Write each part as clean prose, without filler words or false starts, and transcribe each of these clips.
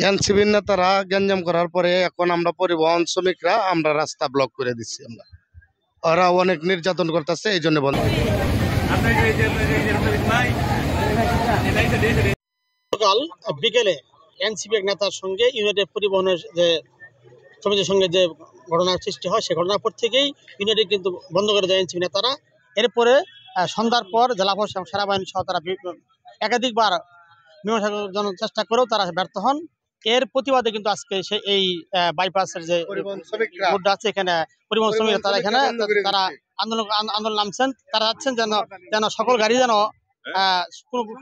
এনসিবির নেতারা গ্যাঞ্জাম করার পরে এখন আমরা পরিবহন শ্রমিকরা আমরা রাস্তা ব্লক করে দিচ্ছি। আমরা ওরা অনেক নির্যাতন করতেছে, এই জন্য বন্ধ। গতকাল বিকেলে এনসিপি এক নেতার সঙ্গে ইউনাইটেড পরিবহনের যে সমিতির সঙ্গে যে ঘটনার সৃষ্টি হয়, সেই ঘটনার পর থেকেই ইউনাইটেড কিন্তু বন্ধ করে দেয় এনসিপি নেতারা। এরপরে সন্ধ্যার পর জেলা প্রশাসন সেনাবাহিনী সহ তারা একাধিকবার মীমাংসার জন্য চেষ্টা করেও তারা ব্যর্থ হন। এর প্রতিবাদে কিন্তু আজকে এই বাইপাসের যে রোডটা আছে, এখানে পরিবহন শ্রমিকরা তারা এখানে তারা আন্দোলন নামছেন। তারা যাচ্ছেন যেন সকল গাড়ি যেন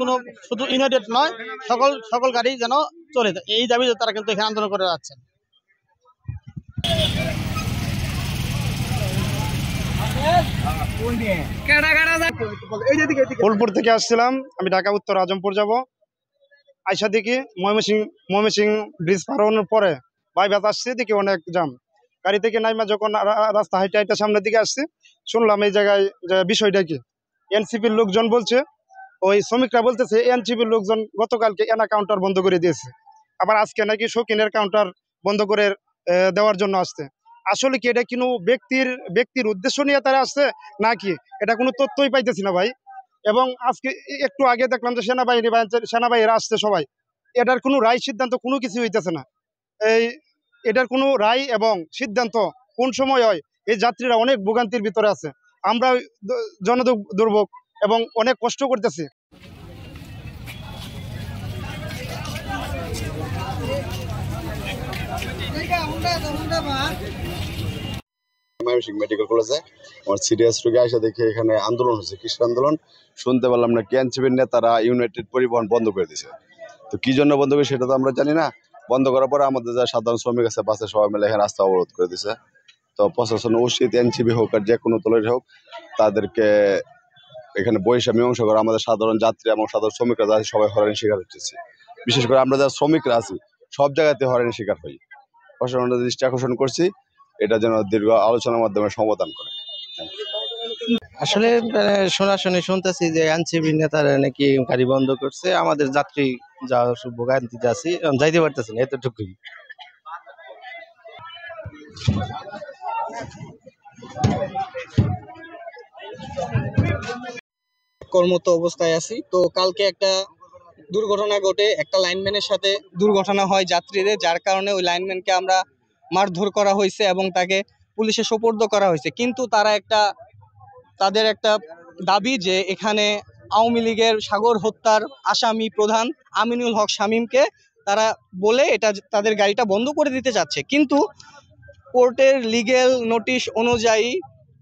কোনো শুধু ইউনাইটেড নয়, সকল গাড়ি যেন চলে, এই দাবিতে তারা কিন্তু এখানে আন্দোলন করে যাচ্ছেন। ফুলপুর থেকে আসছিলাম, আমি ঢাকা উত্তর আজমপুর যাব। আইসা দেখি ময়মনসিং ব্রিজ পার হওয়ার পরে বাইপাস আসছে, দেখি অনেক জাম। গাড়ি থেকে নাইমা যখন রাস্তা হাইটে সামনের দিকে আসছি, শুনলাম এই জায়গায় যে বিষয়টা কি, এনসিপির লোকজন বলছে, ওই শ্রমিকরা বলতেছে এনসিপির লোকজন গতকালকে এনা কাউন্টার বন্ধ করে দিয়েছে, আবার আজকে নাকি শৌখিনের কাউন্টার বন্ধ করে দেওয়ার জন্য আসছে। আসলে কি এটা কোনো ব্যক্তির উদ্দেশ্য নিয়ে তারা আসছে নাকি, এটা কোনো তথ্যই পাইতেছি না ভাই। এবং আজকে একটু আগে দেখলাম যে সেনাবাহিনীরা আসছে সবাই, এটার কোনো রায় সিদ্ধান্ত কোনো কিছু হইতেছে না। এটার কোনো রায় এবং সিদ্ধান্ত কোন সময় হয়, এই যাত্রীরা অনেক ভোগান্তির ভিতরে আছে, আমরা জনদুর্ভোগ এবং অনেক কষ্ট করতেছি। মেডিকেল কলেজে আমার সিরিয়াস রোগী আসা দেখে এখানে আন্দোলন হচ্ছে, কিসের আন্দোলন শুনতে পারলাম না, এনসিপির নেতারা ইউনাইটেড পরিবহন বন্ধ করে দিয়েছে। তো কি জন্য বন্ধ করে সেটা তো আমরা জানি না। বন্ধ করার পরে আমাদের যারা সাধারণ শ্রমিক আছে বাসে সবাই মিলে এখানে রাস্তা অবরোধ করে দিয়েছে। তো প্রশাসন উচিত, এনসিপি হোক আর যে কোনো দলের হোক, তাদেরকে এখানে বৈশা মীমাংসা করা। আমাদের সাধারণ যাত্রী এবং সাধারণ শ্রমিকরা যারা সবাই হয়রানির শিকার হচ্ছে, বিশেষ করে আমরা যারা শ্রমিকরা আছি সব জায়গাতে হয়রানির শিকার হই। প্রশাসনের দৃষ্টি আকর্ষণ করছি, এটা যেন দীর্ঘ আলোচনার মাধ্যমে সমাধান করে। আসলে শোনাশুনি শুনতেছি যে এনসিপি নেতারা নাকি গাড়ি বন্ধ করছে, আমাদের যাত্রী যা ভোগান্তিতে আছি যাইতে পারতেছি না, এতটুকুই। কর্মরত অবস্থায় আছি। তো কালকে একটা দুর্ঘটনা ঘটে, একটা লাইনম্যানের সাথে দুর্ঘটনা হয় যাত্রীদের, যার কারণে ওই লাইনম্যানকে আমরা মারধর করা হয়েছে এবং তাকে পুলিশে সোপর্দ করা হয়েছে। কিন্তু তাদের একটা দাবি যে এখানে আওয়ামী লীগের সাগর হত্যার আসামি প্রধান আমিনুল হক শামীমকে তারা বলে এটা তাদের গাড়িটা বন্ধ করে দিতে চাচ্ছে। কিন্তু কোর্টের লিগ্যাল নোটিশ অনুযায়ী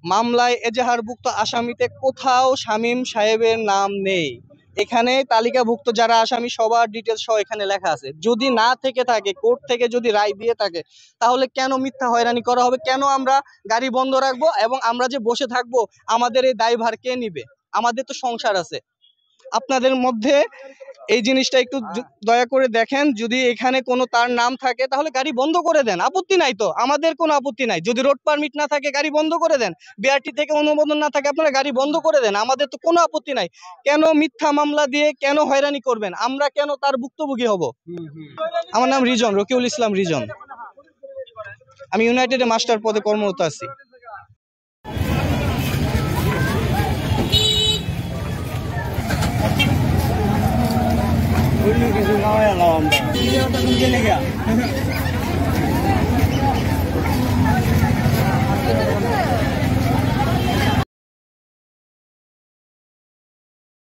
মামলায় এজাহারভুক্ত আসামিতে কোথাও শামীম সাহেবের নাম নেই। এখানে তালিকাভুক্ত যারা আসামি সবার ডিটেলস সহ এখানে লেখা আছে। যদি না থেকে থাকে, কোর্ট থেকে যদি রায় দিয়ে থাকে, তাহলে কেন মিথ্যা হয়রানি করা হবে, কেন আমরা গাড়ি বন্ধ রাখবো এবং আমরা যে বসে থাকবো, আমাদের এই দায়ভার কে নিবে? আমাদের তো সংসার আছে। আপনাদের মধ্যে এই জিনিসটা একটু দয়া করে দেখেন, যদি এখানে কোনো তার নাম থাকে তাহলে গাড়ি বন্ধ করে দেন, আপত্তি নাই তো, আমাদের কোনো আপত্তি নাই। যদি রোড পারমিট না থাকে গাড়ি বন্ধ করে দেন, বিআরটি থেকে অনুমোদন না থাকে আপনারা গাড়ি বন্ধ করে দেন, আমাদের তো কোনো আপত্তি নাই। কেন মিথ্যা মামলা দিয়ে কেন হয়রানি করবেন? আমরা কেন তার ভুক্তভোগী হব? আমার নাম রিজন, রকিউল ইসলাম রিজন। আমি ইউনাইটেডে মাস্টার পদে কর্মরত আছি। কিছু